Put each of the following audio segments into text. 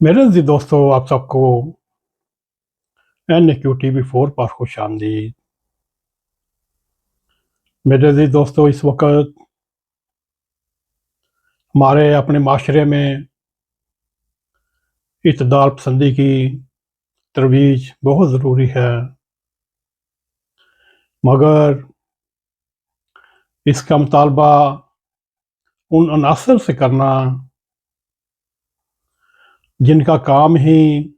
मेरे अज़ीज़ दोस्तों, आप सबको N.a.q TV4 पर खुश आमदीद। मेरे अज़ीज़ दोस्तों, इस वक्त हमारे अपने माशरे में इत्तेदाल पसंदी की तरवीज बहुत ज़रूरी है, मगर इसका मुतालबा उन अनासर से करना जिनका काम ही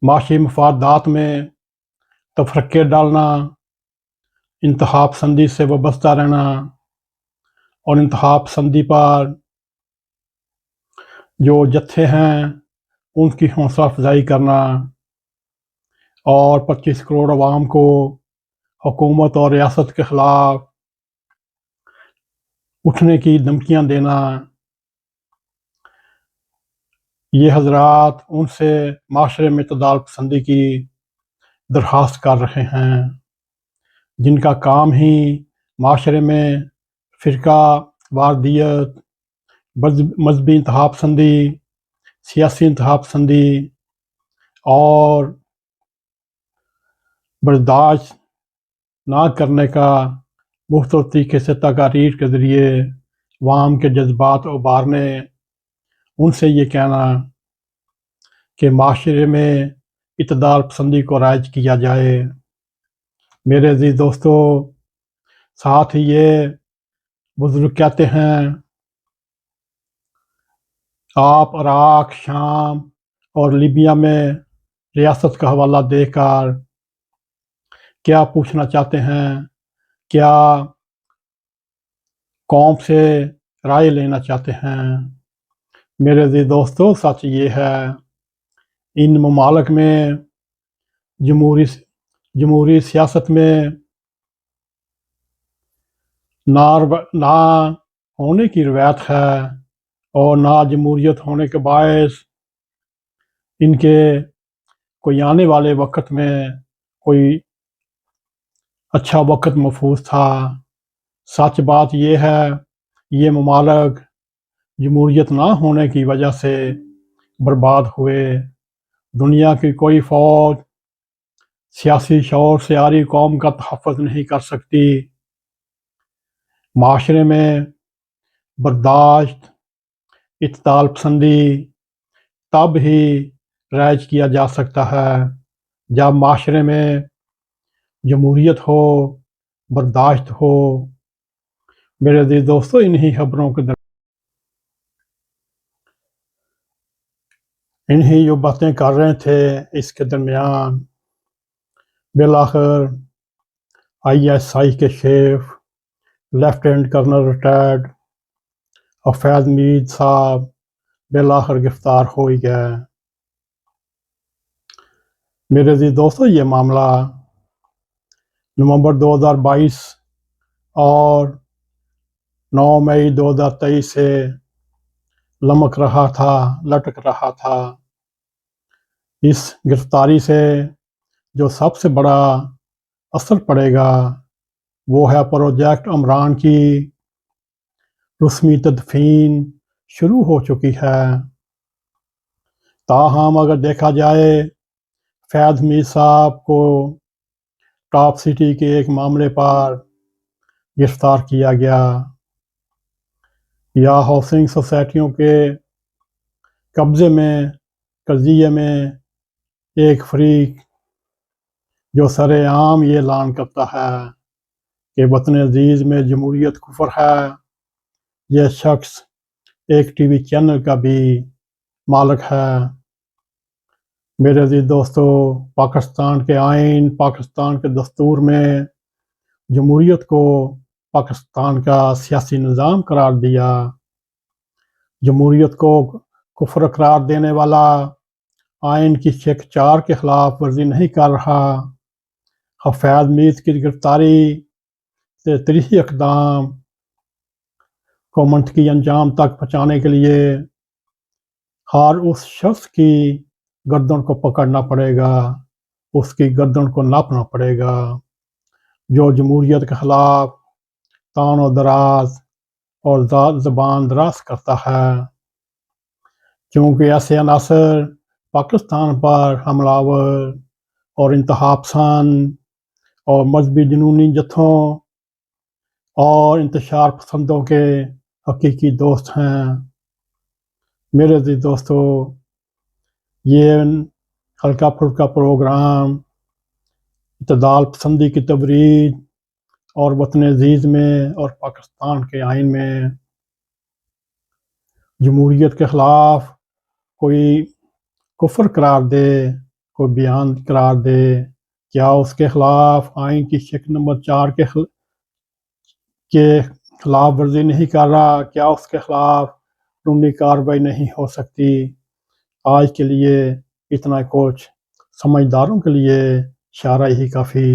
माशी मफादात में तफरक़े डालना, इंतहा पसंदी से वाबस्ता रहना और इंतहा पसंदी पर जो जत्थे हैं उनकी हौसला अफजाई करना और 25 करोड़ अवाम को हुकूमत और रियासत के खिलाफ उठने की धमकियां देना। ये हजरात उनसे माशरे में इत्तेदाल पसंदी की दरख्वास्त कर रहे हैं, जिनका काम ही माशरे में फ़िरका वारदियत, मजहबी इंतहा पसंदी, सियासी इंतहा पसंदी और बर्दाश्त ना करने का मुख्तलिफ तरीके से तकारीर के ज़रिए अवाम के जज्बात उबारने, उनसे ये कहना कि माशरे में इत्तेदाल पसंदी को राइज किया जाए। मेरे अज़ीज़ दोस्तों, साथ ही ये बुज़ुर्ग कहते हैं, आप इराक़, शाम और लीबिया में रियासत का हवाला देकर क्या पूछना चाहते हैं? क्या कौम से राय लेना चाहते हैं? मेरे अज़ीज़ दोस्तों, सच ये है, इन ममालिक में जमहूरी सियासत में ना होने की रवायत है और ना जमहूरियत होने के बायस इनके कोई आने वाले वक्त में कोई अच्छा वक्त महफूज था। सच बात ये है, ये ममालिक जमहूरियत ना होने की वजह से बर्बाद हुए। दुनिया की कोई फ़ौज सियासी शौर से आरी कौम का तहफ़्फ़ुज़ नहीं कर सकती। माशरे में बर्दाश्त, इत्तेदाल पसंदी तब ही राइज किया जा सकता है जब माशरे में जमहूरियत हो, बर्दाश्त हो। मेरे अज़ीज़ दोस्तों, इन्हीं जो बातें कर रहे थे, इसके दरमियान बिलाखिर ISI के chief lieutenant colonel retired Hafeez Mir sahab बिलाखिर गिरफ्तार हो ही गए। मेरे अज़ीज़ दोस्तों, ये मामला नवंबर 2022 और 9 मई 2023 से लटक रहा था। इस गिरफ्तारी से जो सबसे बड़ा असर पड़ेगा वो है प्रोजेक्ट अमरान की रस्मी तदफीन शुरू हो चुकी है। ताहम अगर देखा जाए, फैज़ मीर साहब को टॉप सिटी के एक मामले पर गिरफ्तार किया गया या हाउसिंग सोसाइटियों के कर्ज़िये में एक फरीक जो सरेआम ये ऐलान करता है कि वतन अजीज़ में जमहूरियत कुफर है, यह शख्स एक टीवी चैनल का भी मालिक है। मेरे अजीज़ दोस्तों, पाकिस्तान के आइन, पाकिस्तान के दस्तूर में जमहूरियत को पाकिस्तान का सियासी निज़ाम करार दिया। जमहूरियत को कुफर करार देने वाला आइन की शेख 4 के खिलाफ वर्जी नहीं कर रहा। हफैज़ मीर की गिरफ्तारी से तरीही इक़दाम को मंतकी अंजाम तक पहुँचाने के लिए हर उस शख्स की गर्दन को पकड़ना पड़ेगा, उसकी गर्दन को नापना पड़ेगा जो जमहूरियत के खिलाफ तान और दराज और ज़बान दराज करता है। کیونکہ ایسے عناصر پاکستان پر حملہ اور انتہا پسند اور مذہبی جنونی جتھوں اور انتشار پسندوں کے حقیقی دوست ہیں۔ میرے عزیز دوستو، یہ ہلکا پھلکا پروگرام اعتدال پسندی کی تبریز اور وطن عزیز میں اور پاکستان کے آئین میں جمہوریت کے خلاف کوئی کفر قرار دے، کوئی بیان قرار دے، کیا اس کے خلاف آئین کی شق نمبر 4 کے خلاف ورزی نہیں کر رہا؟ کیا اس کے خلاف قانونی کارروائی نہیں ہو سکتی؟ آج کے لیے اتنا کچھ، سمجھداروں کے لیے اشارہ ہی کافی۔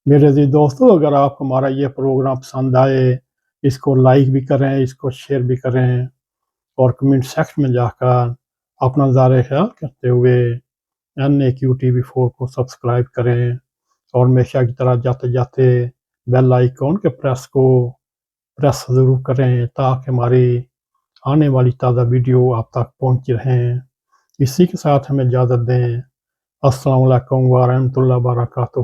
میرے عزیز دوستو، اگر آپ کو ہمارا یہ پروگرام پسند آئے، اس کو لائک بھی کریں، اس کو شیئر بھی کریں اور کمنٹ سیکشن میں جا کر اپنا نظارہ خیال کرتے ہوئے N.a.q TV4 کو سبسکرائب کریں اور ہمیشہ کی طرح جاتے جاتے بیل آئیکن کے پریس ضرور کریں تاکہ ہماری آنے والی تازہ ویڈیو آپ تک پہنچ رہیں۔ اسی کے ساتھ ہمیں اجازت دیں۔ السلام علیکم ورحمۃ اللہ وبرکاتہ۔